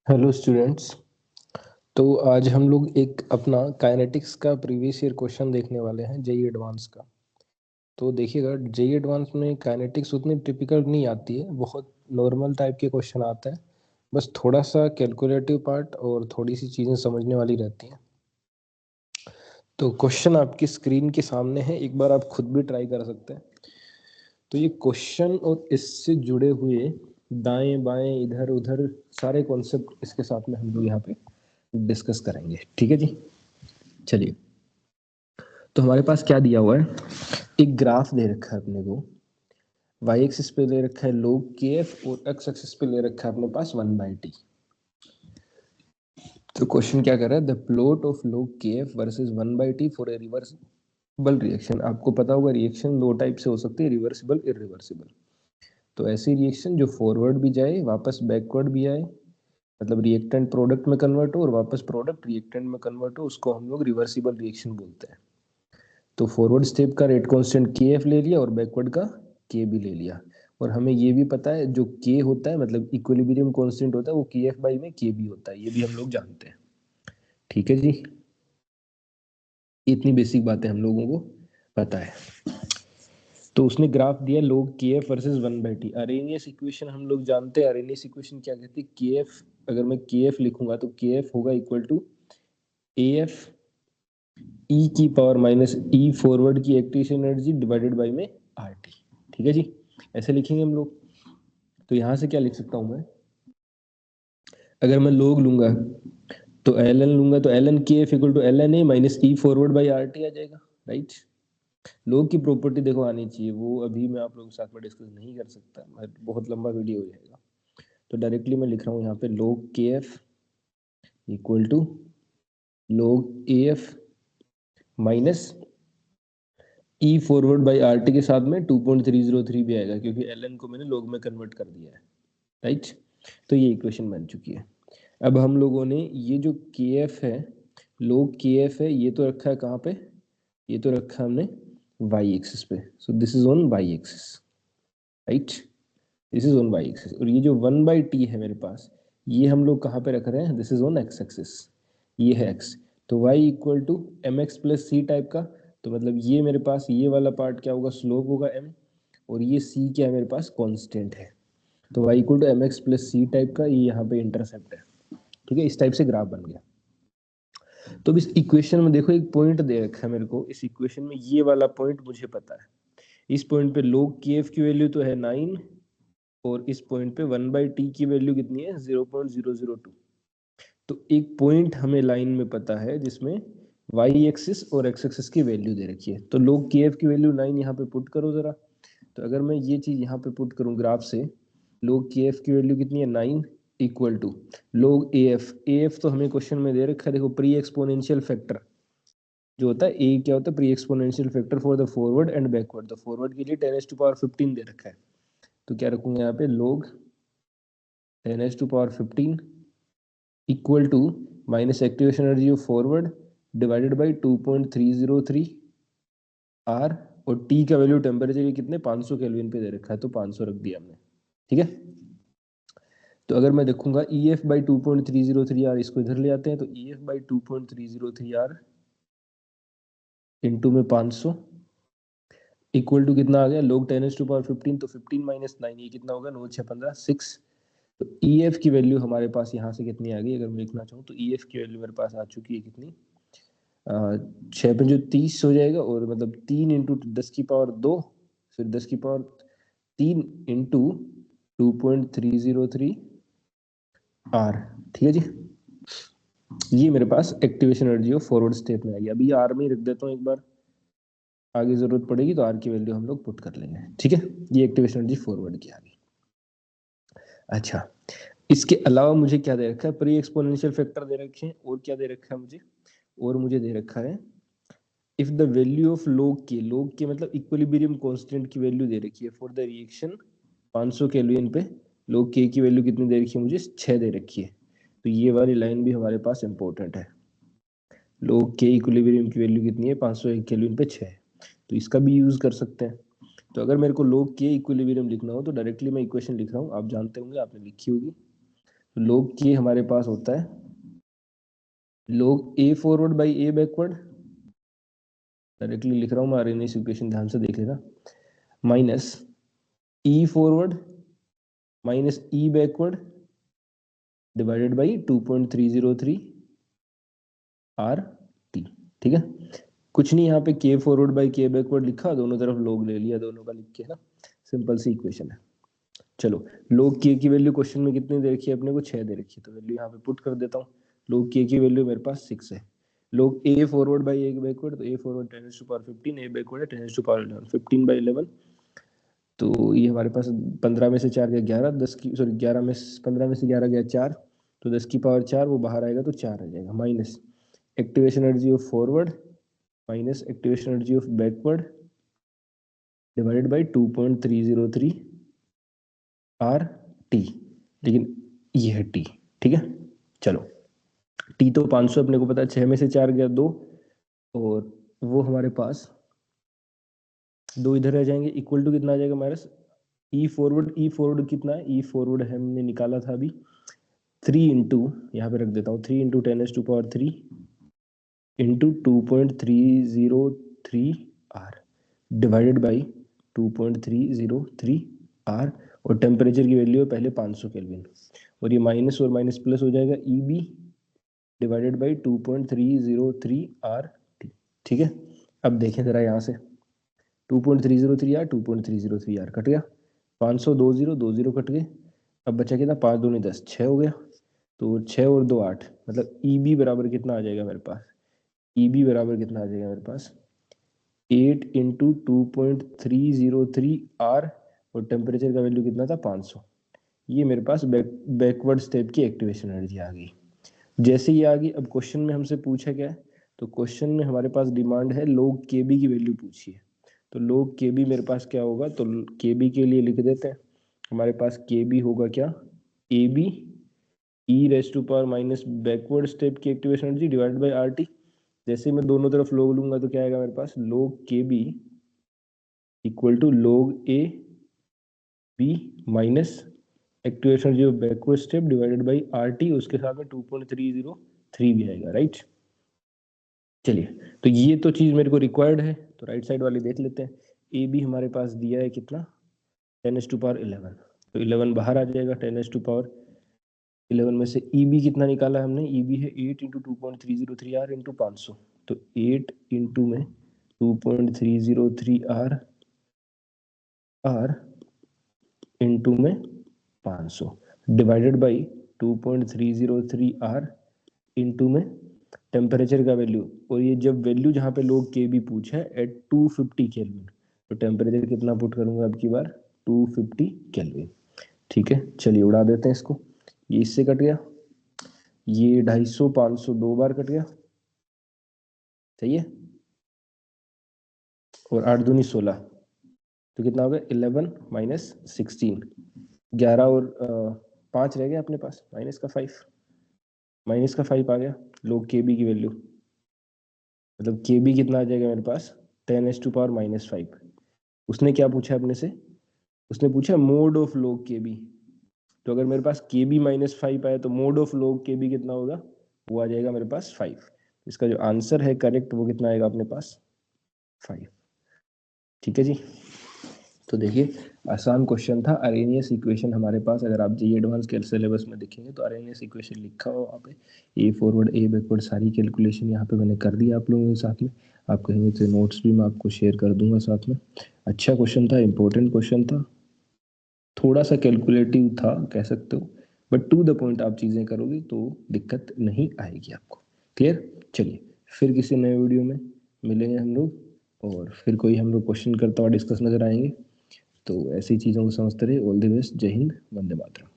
Hello students. तो आज हम लोग एक अपना काइनेटिक्स का प्रीवियस ईयर क्वेश्चन देखने वाले हैं जेई एडवांस का। तो देखिएगा, जेई एडवांस में काइनेटिक्स उतनी टिपिकल नहीं आती है, बहुत नॉर्मल टाइप के क्वेश्चन आते हैं। बस थोड़ा सा कैलकुलेटिव पार्ट और थोड़ी सी चीज़ें समझने वाली रहती हैं। तो क्वेश्चन आपकी स्क्रीन के सामने है, एक बार आप खुद भी ट्राई कर सकते हैं। तो ये क्वेश्चन और इससे जुड़े हुए दाएं बाएं इधर उधर सारे कॉन्सेप्ट इसके साथ में हम लोग यहाँ पे डिस्कस करेंगे। ठीक है जी, चलिए। तो हमारे पास क्या दिया हुआ है, एक ग्राफ दे रखा है अपने को। वाई एक्सिस पे ले रखा है log kf और एक्स एक्सिस पे ले रखा है अपने पास 1/t। तो क्वेश्चन क्या कर रहा है, the plot of log kf versus 1/t for a reversible reaction. आपको पता होगा रिएक्शन दो टाइप से हो सकती है, रिवर्सिबल, इरिवर्सिबल। तो ऐसी रिएक्शन जो फॉरवर्ड भी जाए वापस बैकवर्ड भी आए, मतलब रिएक्टेंट प्रोडक्ट में कन्वर्ट हो और वापस प्रोडक्ट रिएक्टेंट में कन्वर्ट हो, उसको हम लोग रिवर्सिबल रिएक्शन बोलते हैं। तो फॉरवर्ड स्टेप का रेट कांस्टेंट के एफ ले लिया और बैकवर्ड का के भी ले लिया। और हमें ये भी पता है जो के होता है मतलब इक्विलिब्रियम कांस्टेंट होता है वो के एफ बाई में के भी होता है, ये भी हम लोग जानते हैं। ठीक है जी, इतनी बेसिक बातें हम लोगों को पता है। तो उसने ग्राफ दिया log के F versus 1/t। Arrhenius equation हम लोग जानते हैं। अरेनियस इक्वेशन क्या कहती है, के एफ, अगर मैं के एफ लिखूंगा तो के एफ होगा equal to A F E की पावर माइनस ई फॉरवर्ड की एक्टिवेशन एनर्जी डिवाइडेड बाई में आर टी। ठीक है जी, ऐसे लिखेंगे हम लोग। तो यहां से क्या लिख सकता हूं मैं, अगर मैं लोग लूंगा तो एल एन लूंगा तो L N K F equal to L N A minus E forward by R T आ जाएगा। राइट। लोग की प्रॉपर्टी देखो आनी चाहिए, वो अभी मैं आप लोगों के साथ में डिस्कस नहीं कर सकता, बहुत लंबा वीडियो हो जाएगा। तो डायरेक्टली मैं लिख रहा हूँ यहाँ पे लोग के F equal to log A F minus E forward by R T के साथ में 2.303 भी आएगा, क्योंकि एल एन को मैंने लोग में कन्वर्ट कर दिया है। राइट। तो ये इक्वेशन बन चुकी है। अब हम लोगों ने ये जो के एफ है, लोग के एफ है, ये तो रखा है कहाँ पे, ये तो रखा है हमने वाई एक्सिस पे। So this is on Y axis. Right, this is on Y axis. और ये जो 1/t है मेरे पास, ये हम लोग कहाँ पे रख रहे हैं, this is on X axis, ये है x। तो y equal to M X plus C type का। तो मतलब ये मेरे पास ये वाला पार्ट क्या होगा, स्लोप होगा m, और ये c क्या है मेरे पास, कांस्टेंट है। तो y equal to M X plus C type का, ये यहाँ पे इंटरसेप्ट है। ठीक है, इस टाइप से ग्राफ बन गया। तो इस इक्वेशन में देखो एक पॉइंट दे रखा है मेरे को, इस इक्वेशन में ये वाला पॉइंट मुझे पता है। इस पॉइंट पे log kf की वैल्यू तो है 9, और इस पॉइंट पे 1/t की वैल्यू कितनी है, 0.002। तो एक पॉइंट हमें लाइन में पता है जिसमें y एक्सिस और x एक्सिस की वैल्यू दे रखी है। तो log kf की वैल्यू 9 यहाँ पे पुट करो जरा। तो अगर मैं ये चीज यहाँ पे पुट करूँ ग्राफ से, log kf की वैल्यू कितनी है 9 इक्वल टू log af तो हमें क्वेश्चन में दे रखा है, देखो प्री एक्सपोनेंशियल फैक्टर जो होता है, a क्या होता है, pre exponential factor for the forward and backward. तो फॉरवर्ड के लिए 10⁻15 दे रखा है। तो क्या रखूंगा यहाँ पे, log 10⁻15 equal to minus activation energy of forward divided by 2.303 R, और टी का वैल्यू टेम्परेचर कितने 500 केल्विन पे दे रखा है, तो 500 रख दिया हमने। ठीक है। तो अगर मैं देखूंगा ई एफ बाई 2.303 आर, इसको इधर ले आते हैं, तो E F by 2.303 R into में 500 इक्वल टू कितना आ गया, लोग 10⁻15, तो 15 माइनस 9, ये कितना होगा, 9 6 15 6। तो ई एफ की वैल्यू हमारे पास यहाँ से कितनी आ गई, अगर मैं लिखना चाहूँ तो ई एफ की वैल्यू मेरे पास आ चुकी है कितनी, 6×5 = 30 हो जाएगा, और मतलब 3 इंटू 10⁻2, फिर 10⁻3 इंटू 2.303 आर। ठीक है जी, ये मेरे पास activation energy of forward step में आई। अभी आर में ही रख देता हूँ एक बार, आगे जरूरत पड़ेगी तो आर की वैल्यू हम लोग पुट कर लेंगे। ठीक है, ये एक्टिवेशन एनर्जी फॉरवर्ड की आ गई। अच्छा, इसके अलावा मुझे क्या दे रखा है, प्री एक्सपोनेंशियल फैक्टर दे रखे हैं, और क्या दे रखा है मुझे, और मुझे दे रखा है if the value of log के मतलब इक्विलिब्रियम कांस्टेंट की वैल्यू दे रखी है फॉर द रिएक्शन 500 केल्विन पे, log k की वैल्यू कितनी दे रखी है मुझे, 6 दे रखी है। तो ये वाली लाइन भी हमारे पास इंपॉर्टेंट है। log k इक्विलिब्रियम की वैल्यू कितनी है, 500 केल्विन पे 6। तो इसका भी यूज कर सकते हैं। तो अगर मेरे को log k इक्विलिब्रियम लिखना हो तो डायरेक्टली मैं इक्वेशन लिख रहा हूँ, आप जानते होंगे, आपने लिखी होगी। तो log k हमारे पास होता है log a forward by a backward, directly लिख रहा हूँ मैं, आर्हेनियस इक्वेशन ध्यान से देख लेना, minus e forward minus e backward divided by 2.303 R T. ठीक है, कुछ नहीं, यहाँ पे के फॉरवर्ड बाई के बैकवर्ड लिखा, दोनों तरफ लोग ले लिया, दोनों का लिख के ना, सिंपल सी इक्वेशन है। चलो, लोग के की वैल्यू क्वेश्चन में कितनी दे रखी है अपने को, 6 दे रखी है, तो वैल्यू यहाँ पे पुट कर देता हूँ। लोग के की वैल्यू मेरे पास 6 है। लोग ए फॉरवर्ड बाई ए बैकवर्ड, तो ए फॉरवर्ड 10⁻15, ए बैकवर्ड है 10⁻11, 15/11, तो ये हमारे पास 15 में से 4 गया 11, 10 की सॉरी 11 में 15 में से 11 गया 4, तो 10 की पावर 4 वो बाहर आएगा तो 4 आ जाएगा, minus activation energy of forward minus activation energy of backward divided by 2.303 R T, लेकिन ये है टी। ठीक है, चलो टी तो 500 अपने को पता है, 6 में से 4 गया 2, और वो हमारे पास 2 इधर आ जाएंगे, इक्वल टू कितना आ जाएगा हमारे ई फॉरवर्ड कितना है, ई फॉरवर्ड हमने निकाला था अभी 3 इंटू, यहाँ पे रख देता हूँ 3 into 10⁻³ into 2.303 R divided by 2.303 R, और टेम्परेचर की वैल्यू है पहले 500 केल्विन, और ये माइनस और माइनस प्लस हो जाएगा E B divided by 2.303 R T. ठीक है, अब देखें जरा यहाँ से 2.303 आर 2.303 आर कट गया, 500 20 कट गए, अब बचा कितना, 5 दूनी 10, 6 हो गया, तो 6 और 2 8, मतलब ई बी बराबर कितना आ जाएगा मेरे पास, ई बी बराबर कितना आ जाएगा मेरे पास 8 इंटू 2.303 आर, और टेम्परेचर का वैल्यू कितना था 500। ये मेरे पास बैकवर्ड स्टेप की एक्टिवेशन एनर्जी आ गई। जैसे ही आ गई, अब क्वेश्चन में हमसे पूछा क्या है, तो क्वेश्चन में हमारे पास डिमांड है लोग के बी की वैल्यू पूछी है, तो लोग के बी मेरे पास क्या होगा, तो के बी के लिए लिख देते हैं, हमारे पास के बी होगा क्या, A B E raise to power minus backward step की activation energy divided by R T. जैसे मैं दोनों तरफ लोग लूंगा तो क्या आएगा मेरे पास, लोग के B equal to log A B minus activation energy of backward step divided by R T, उसके साथ में 2.303 भी आएगा, राइट। चलिए, तो ये तो चीज मेरे को रिक्वायर्ड है, तो राइट साइड वाली देख लेते हैं। ए बी हमारे पास दिया है कितना, 10⁻11, तो 11 बाहर आ जाएगा, 10⁻11 में से ई बी कितना निकाला हमने, ई बी है 8 इंटू 2.303 आर इंटू 500, तो 8 इंटू में 2.303 आर इंटू में 500 डिवाइडेड बाई 2.303 आर इंटू में टेम्परेचर का वैल्यू, और ये जब वैल्यू जहाँ पे लोग के भी पूछा है एट 250 केल्विन, तो टेम्परेचर कितना पुट करूंगा अब की बार 250 केल्विन। ठीक है, चलिए उड़ा देते हैं इसको, ये इससे कट गया, ये 250 500 2 बार कट गया, सही है, और 8 दूनी 16, तो कितना हो गया 11 माइनस 16, 11 और 5 रह गया अपने पास, माइनस का 5 आ गया लोग के बी की वैल्यू, मतलब के बी कितना आ जाएगा मेरे पास 10⁻⁻5। उसने क्या पूछा अपने से, उसने पूछा मोड ऑफ लोग के बी, तो अगर मेरे पास के बी -5 आया तो मोड ऑफ लोग के बी कितना होगा, वो आ जाएगा मेरे पास 5। इसका जो आंसर है करेक्ट वो कितना आएगा अपने पास 5। ठीक है जी, तो देखिए आसान क्वेश्चन था, अरेनियस इक्वेशन हमारे पास, अगर आप जी एडवांस के सिलेबस में देखेंगे तो अरेनियस इक्वेशन लिखा हो वहाँ पे, ए फॉरवर्ड ए बैकवर्ड सारी कैलकुलेशन यहाँ पे मैंने कर दी आप लोगों के साथ में, आप कहेंगे तो नोट्स भी मैं आपको शेयर कर दूंगा साथ में। अच्छा क्वेश्चन था, इंपॉर्टेंट क्वेश्चन था, थोड़ा सा कैलकुलेटिव था कह सकते हो, बट टू द पॉइंट आप चीज़ें करोगे तो दिक्कत नहीं आएगी आपको। क्लियर, चलिए फिर किसी नए वीडियो में मिलेंगे हम लोग, और फिर कोई हम लोग क्वेश्चन करता हुआ डिस्कस नजर आएंगे, तो ऐसी चीज़ों को समझते रहे। ऑल द बेस्ट, जय हिंद, वंदे मातरम।